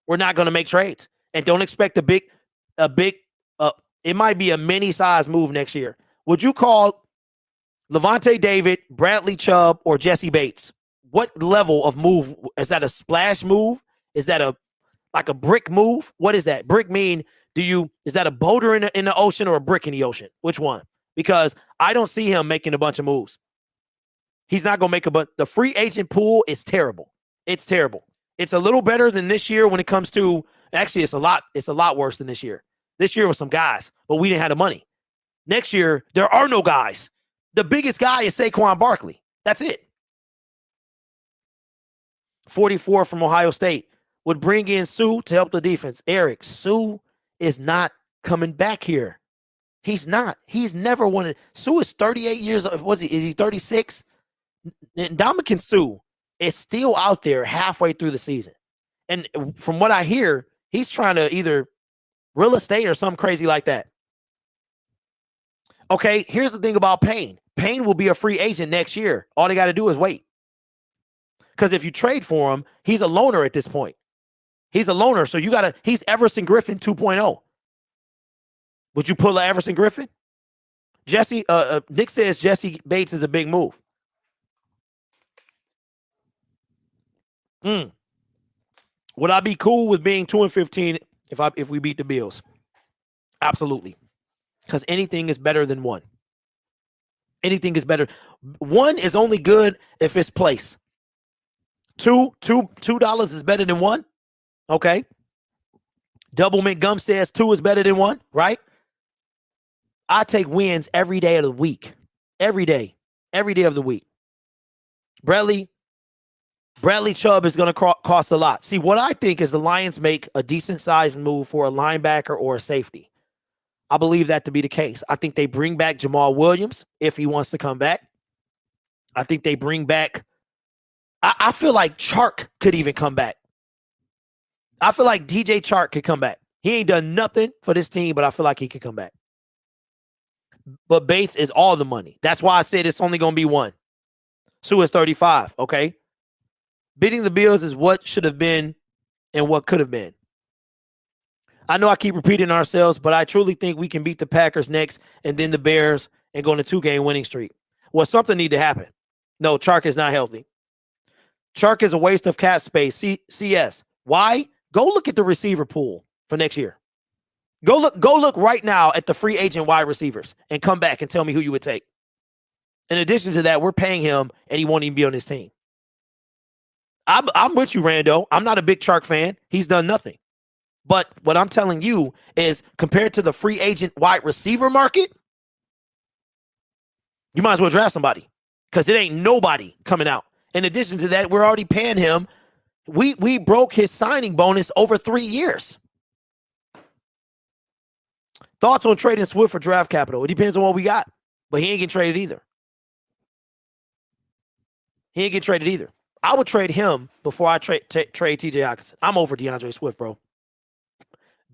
We're not going to make trades. And don't expect a big, it might be a mini-size move next year. Would you call Levante David, Bradley Chubb, or Jesse Bates? What level of move? Is that a splash move? Is that like a brick move? What is that? Brick mean, is that a boulder in the ocean or a brick in the ocean? Which one? Because I don't see him making a bunch of moves. He's not going to make a bunch. The free agent pool is terrible. It's terrible. It's a little better than this year when it comes to, actually it's a lot worse than this year. This year was some guys, but we didn't have the money. Next year, there are no guys. The biggest guy is Saquon Barkley. That's it. 44 from Ohio State. would bring in Sue to help the defense. Eric, Sue is not coming back here. He's not. He's never wanted. Sue is 38 years old. Is he 36? Ndamukong Suh is still out there halfway through the season. And from what I hear, he's trying to either real estate or something crazy like that. Okay, here's the thing about Payne. Payne will be a free agent next year. All they got to do is wait. Because if you trade for him, he's a loaner at this point. He's a loaner. So he's Everson Griffin 2.0. Would you pull a Everson Griffin? Nick says Jesse Bates is a big move. Would I be cool with being 2-15 if we beat the Bills? Absolutely. Because anything is better than one. Anything is better. One is only good if it's place. $2 is better than one. Okay. Double McGum says 2 is better than 1, right? I take wins every day of the week. Every day. Every day of the week. Bradley Chubb is going to cost a lot. See, what I think is the Lions make a decent-sized move for a linebacker or a safety. I believe that to be the case. I think they bring back Jamal Williams if he wants to come back. I think they bring back I feel like Chark could even come back. I feel like DJ Chark could come back. He ain't done nothing for this team, but I feel like he could come back. But Bates is all the money. That's why I said it's only going to be one. Sue is 35, okay? Beating the Bills is what should have been and what could have been. I know I keep repeating ourselves, but I truly think we can beat the Packers next and then the Bears and go on a 2-game winning streak. Well, something need to happen. No, Chark is not healthy. Chark is a waste of cap space. CS. Why? Go look at the receiver pool for next year. Go look right now at the free agent wide receivers and come back and tell me who you would take. In addition to that, we're paying him and he won't even be on his team. I'm with you, Rando. I'm not a big Chark fan. He's done nothing. But what I'm telling you is compared to the free agent wide receiver market, you might as well draft somebody because it ain't nobody coming out. In addition to that, we're already paying him. We broke his signing bonus over 3 years. Thoughts on trading Swift for draft capital? It depends on what we got. But he ain't getting traded either. He ain't getting traded either. I would trade him before I trade TJ Hockenson. I'm over DeAndre Swift, bro.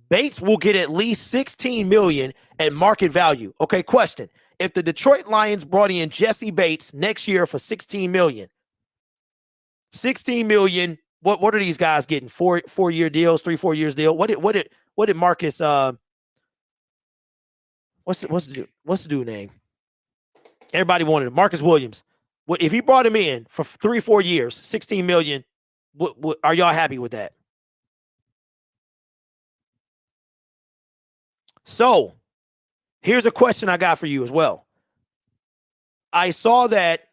Bates will get at least $16 million at market value. Okay, question. If the Detroit Lions brought in Jesse Bates next year for $16 million, what are these guys getting? 4-year deals, 3-4 years deal? What did Marcus what's the dude name? Everybody wanted him. Marcus Williams. If he brought him in for 3-4 years, $16 million, are y'all happy with that? So, here's a question I got for you as well. I saw that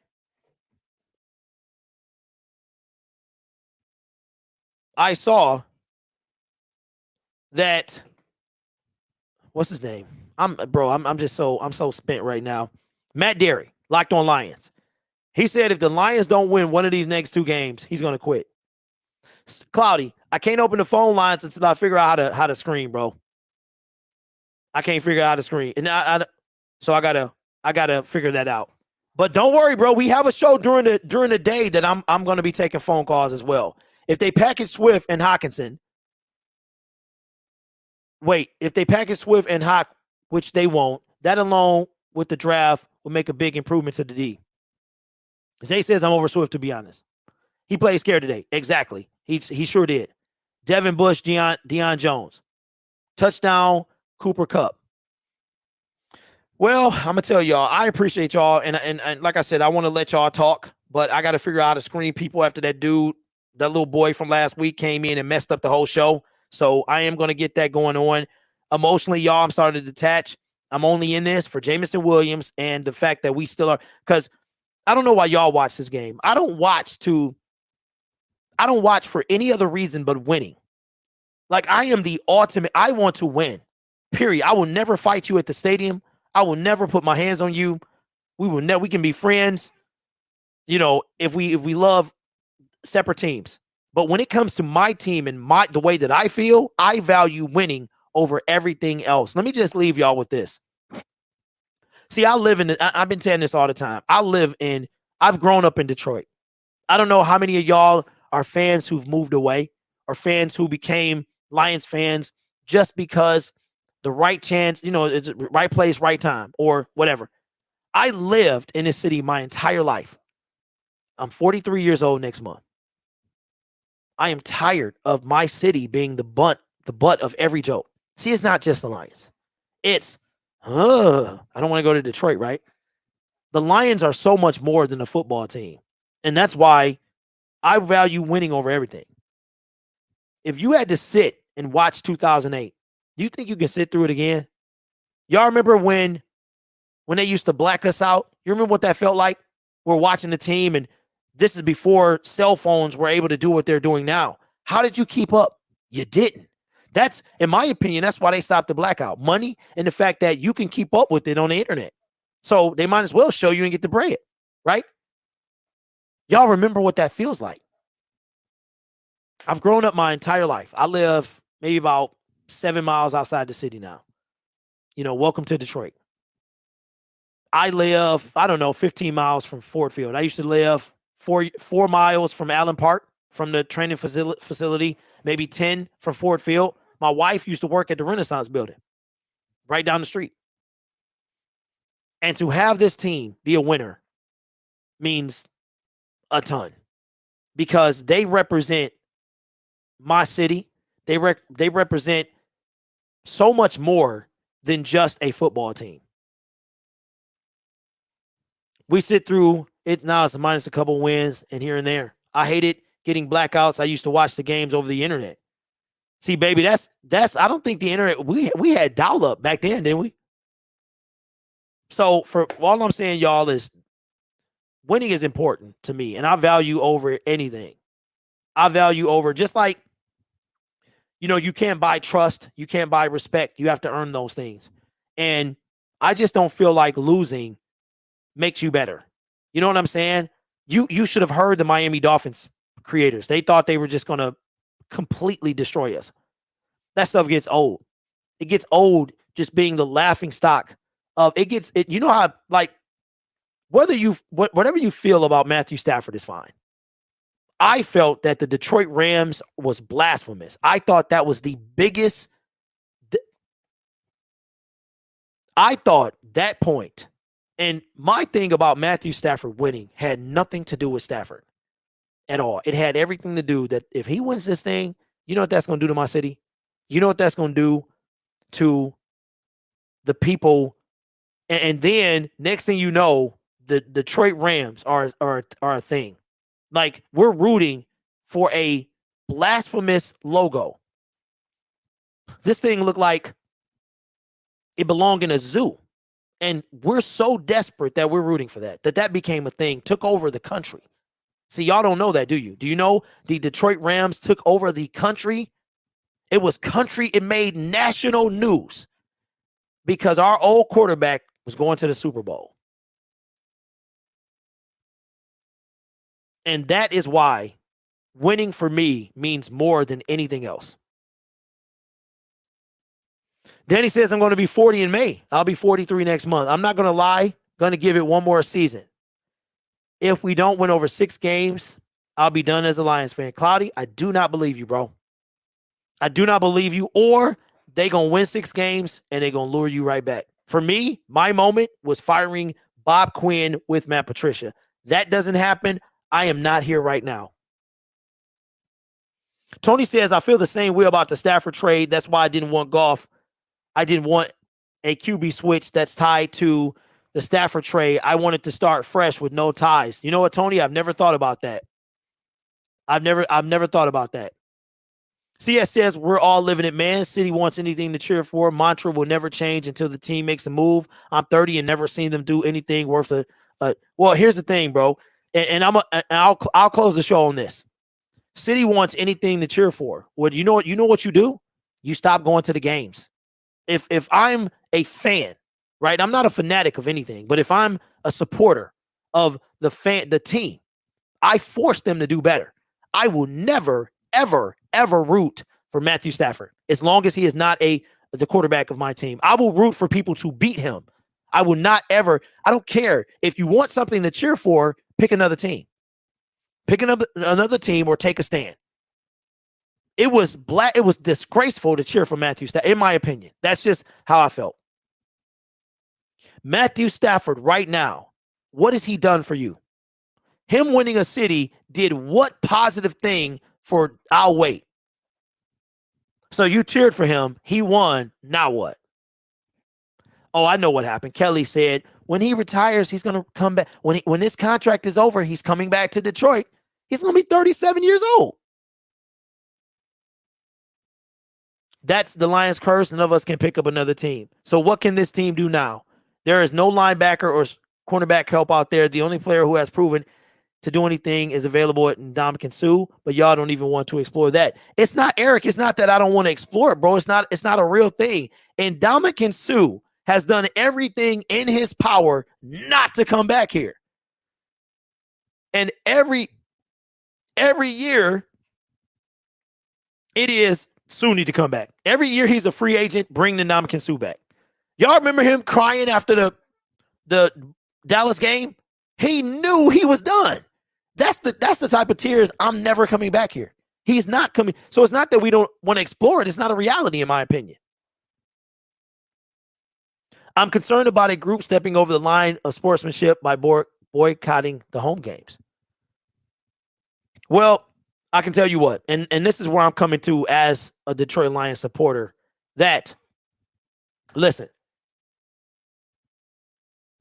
what's his name? I'm so spent right now. Matt Derry, Locked On Lions. He said if the Lions don't win one of these next 2 games, he's going to quit. Cloudy, I can't open the phone lines until I figure out how to screen, bro. I can't figure out how to screen. And so I gotta figure that out. But don't worry, bro. We have a show during the day that I'm going to be taking phone calls as well. If they package Swift and Hockenson, if they package Swift and Hock, which they won't, that alone with the draft will make a big improvement to the D. Zay says I'm over Swift, to be honest. He played scared today. Exactly. He sure did. Devin Bush, Deion Jones. Touchdown, Cooper Kupp. Well, I'm going to tell y'all, I appreciate y'all. And like I said, I want to let y'all talk, but I got to figure out how to screen people after that little boy from last week came in and messed up the whole show. So I am going to get that going on. Emotionally, y'all, I'm starting to detach. I'm only in this for Jameson Williams and the fact that we still are, because I don't know why y'all watch this game. I don't watch for any other reason but winning. Like, I am the ultimate. I want to win, period. I will never fight you at the stadium. I will never put my hands on you. We can be friends. You know, if we love separate teams. But when it comes to my team and the way that I feel, I value winning over everything else. Let me just leave y'all with this. See, I've been saying this all the time. I've grown up in Detroit. I don't know how many of y'all are fans who've moved away or fans who became Lions fans just because the right chance, it's right place, right time, or whatever. I lived in this city my entire life. I'm 43 years old next month. I am tired of my city being the butt of every joke. See, it's not just the Lions. It's, I don't want to go to Detroit, right? The Lions are so much more than a football team. And that's why I value winning over everything. If you had to sit and watch 2008, do you think you can sit through it again? Y'all remember when they used to black us out? You remember what that felt like? We're watching the team, and this is before cell phones were able to do what they're doing now. How did you keep up? You didn't. That's, in my opinion, that's why they stopped the blackout. Money and the fact that you can keep up with it on the internet. So they might as well show you and get the bread, right? Y'all remember what that feels like. I've grown up my entire life. I live maybe about 7 miles outside the city now. Welcome to Detroit. I live, 15 miles from Ford Field. I used to live 4 miles from Allen Park, from the training facility, maybe 10 from Ford Field. My wife used to work at the Renaissance building right down the street. And to have this team be a winner means a ton because they represent my city. They represent so much more than just a football team. We sit through it now. It's minus a couple wins and here and there. I hated getting blackouts. I used to watch the games over the internet. See, baby, that's. I don't think the internet. We had dial up back then, didn't we? So for all I'm saying, y'all, is winning is important to me, and I value over anything. I value over, just like, you can't buy trust, you can't buy respect. You have to earn those things, and I just don't feel like losing makes you better. You know what I'm saying? You should have heard the Miami Dolphins creators. They thought they were just going to completely destroy us. That stuff gets old. It gets old just being the laughing stock of it. You know how, like, whatever you feel about Matthew Stafford is fine. I felt that the Detroit Rams was blasphemous. I thought that was the biggest. I thought that point. And my thing about Matthew Stafford winning had nothing to do with Stafford at all. It had everything to do that if he wins this thing, you know what that's going to do to my city? You know what that's going to do to the people? And then next thing you know, the Detroit Rams are a thing. Like, we're rooting for a blasphemous logo. This thing looked like it belonged in a zoo. And we're so desperate that we're rooting for that became a thing, took over the country. See, y'all don't know that, do you? Do you know the Detroit Rams took over the country? It was country. It made national news because our old quarterback was going to the Super Bowl. And that is why winning for me means more than anything else. Danny says, I'm going to be 40 in May. I'll be 43 next month. I'm not going to lie. Going to give it one more season. If we don't win over 6 games, I'll be done as a Lions fan. Cloudy, I do not believe you, bro. I do not believe you. Or they going to win 6 games and they going to lure you right back. For me, my moment was firing Bob Quinn with Matt Patricia. That doesn't happen. I am not here right now. Tony says, I feel the same way about the Stafford trade. That's why I didn't want Goff. I didn't want a QB switch that's tied to the Stafford trade. I wanted to start fresh with no ties. You know what, Tony? I've never thought about that. I've never thought about that. CS says, we're all living it, man. City wants anything to cheer for. Mantra will never change until the team makes a move. I'm 30 and never seen them do anything worth a well, here's the thing, bro. And I'll close the show on this. City wants anything to cheer for. Well, you know what you do? You stop going to the games. If I'm a fan, right? I'm not a fanatic of anything, but if I'm a supporter of the team, I force them to do better. I will never, ever, ever root for Matthew Stafford as long as he is not the quarterback of my team. I will root for people to beat him. I will not ever. I don't care. If you want something to cheer for, pick another team. Pick another team or take a stand. It was disgraceful to cheer for Matthew Stafford, in my opinion. That's just how I felt. Matthew Stafford right now, what has he done for you? Him winning a city did what positive thing for I'll wait? So you cheered for him. He won. Now what? Oh, I know what happened. Kelly said when he retires, he's going to come back. When this contract is over, he's coming back to Detroit. He's going to be 37 years old. That's the Lions' curse. None of us can pick up another team. So what can this team do now? There is no linebacker or cornerback help out there. The only player who has proven to do anything is available at Ndamukong Suh, but y'all don't even want to explore that. It's not, Eric, it's not that I don't want to explore it, bro. It's not a real thing. And Ndamukong Suh has done everything in his power not to come back here. And every year it is Suh need to come back. Every year he's a free agent, bring the Ndamukong Suh back. Y'all remember him crying after the Dallas game? He knew he was done. That's the type of tears. I'm never coming back here. He's not coming. So it's not that we don't want to explore it. It's not a reality, in my opinion. I'm concerned about a group stepping over the line of sportsmanship by boycotting the home games. Well, I can tell you what, and this is where I'm coming to as a Detroit Lions supporter, that, listen,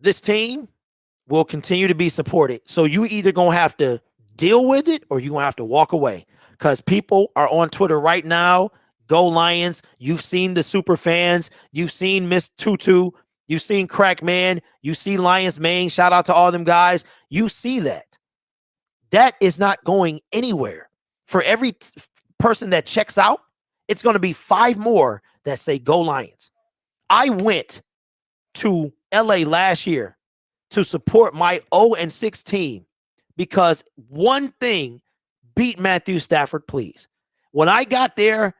this team will continue to be supported. So you either going to have to deal with it or you're going to have to walk away, because people are on Twitter right now. Go Lions. You've seen the super fans. You've seen Miss Tutu. You've seen Crackman. You see Lions Main. Shout out to all them guys. You see that. That is not going anywhere. For every person that checks out, it's going to be 5 more that say go Lions. I went to LA last year to support my 0-6 team because one thing: beat Matthew Stafford, please. When I got there,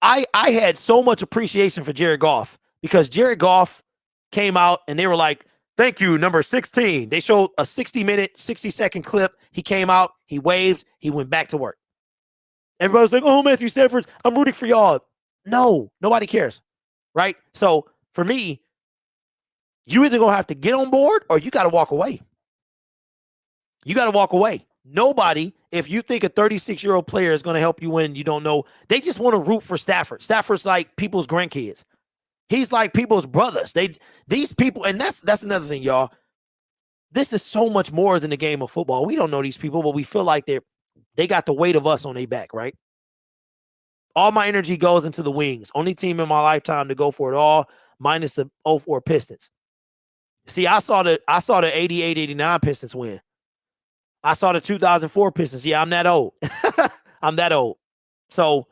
I had so much appreciation for Jared Goff, because Jared Goff came out and they were like, thank you, number 16. They showed a 60-minute, 60-second clip. He came out, he waved, he went back to work. Everybody was like, oh, Matthew Stafford, I'm rooting for y'all. No, nobody cares, right? So for me, you either going to have to get on board or you got to walk away. You got to walk away. Nobody, if you think a 36-year-old player is going to help you win, you don't know. They just want to root for Stafford. Stafford's like people's grandkids. He's like people's brothers. These people, and that's another thing, y'all. This is so much more than a game of football. We don't know these people, but we feel like they got the weight of us on their back, right? All my energy goes into the Wings. Only team in my lifetime to go for it all, minus the 04 Pistons. See, I saw the 88-89 Pistons win. I saw the 2004 Pistons. Yeah, I'm that old. I'm that old. So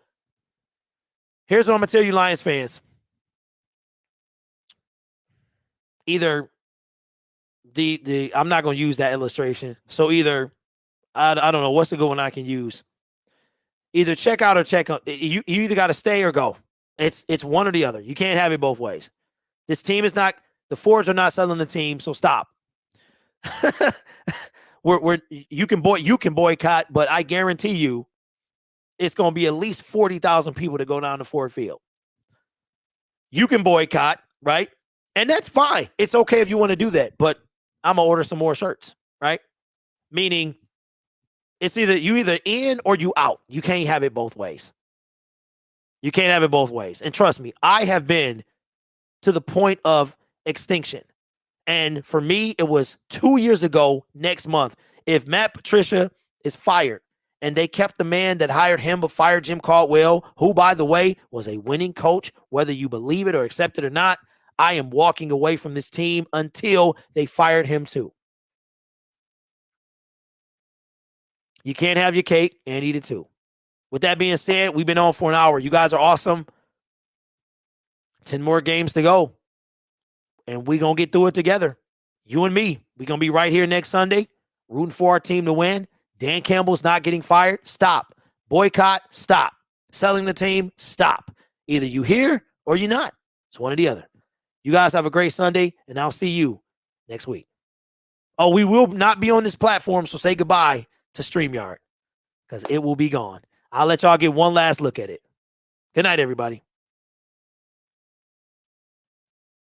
here's what I'm going to tell you, Lions fans. Either I'm not going to use that illustration. So either, I don't know, what's a good one I can use? Either check out or check out. You either got to stay or go. It's one or the other. You can't have it both ways. This team is not, the Fords are not selling the team, so stop. You can boycott, but I guarantee you it's going to be at least 40,000 people to go down to Ford Field. You can boycott, right? And that's fine. It's okay if you want to do that, but I'm going to order some more shirts, right? Meaning it's either in or you out. You can't have it both ways. You can't have it both ways. And trust me, I have been to the point of extinction. And for me, it was 2 years ago next month. If Matt Patricia is fired and they kept the man that hired him but fired Jim Caldwell, who, by the way, was a winning coach, whether you believe it or accept it or not, I am walking away from this team until they fired him too. You can't have your cake and eat it too. With that being said, we've been on for an hour. You guys are awesome. 10 more games to go. And we're going to get through it together. You and me. We're going to be right here next Sunday, rooting for our team to win. Dan Campbell's not getting fired, stop. Boycott, stop. Selling the team, stop. Either you here or you're not. It's one or the other. You guys have a great Sunday, and I'll see you next week. Oh, we will not be on this platform, so say goodbye to StreamYard because it will be gone. I'll let y'all get one last look at it. Good night, everybody.